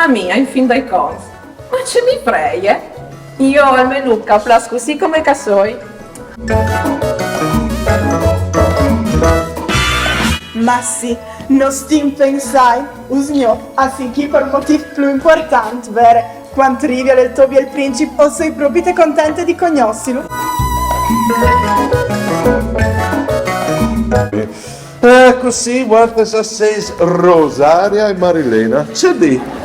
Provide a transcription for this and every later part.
Mamma mia, in fin dei conti. Ma ce mi freie? Io almeno caplas così come casoi. Ma sì, non stim pensai, usnio, affinché per motivi più importanti, vere, quanto rivia del Tobi e il principe, o sei proprio contente di conoscerlo? Così, guarda se sei Rosaria e Marilena. C'è di?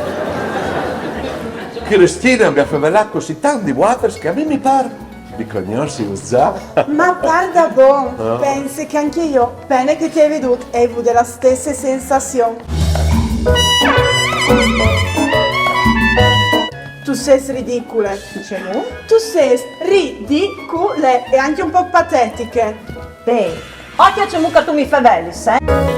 Cristina mi ha favelato così tanti waters che a me mi pare di conosci già. Ma parla buon, pensi che anche io, bene che ti hai veduto, hai avuto la stessa sensazione. Tu sei ridicole. Tu sei ridicole e anche un po' patetiche. Beh, occhio c'è mucca tu mi favelis, eh?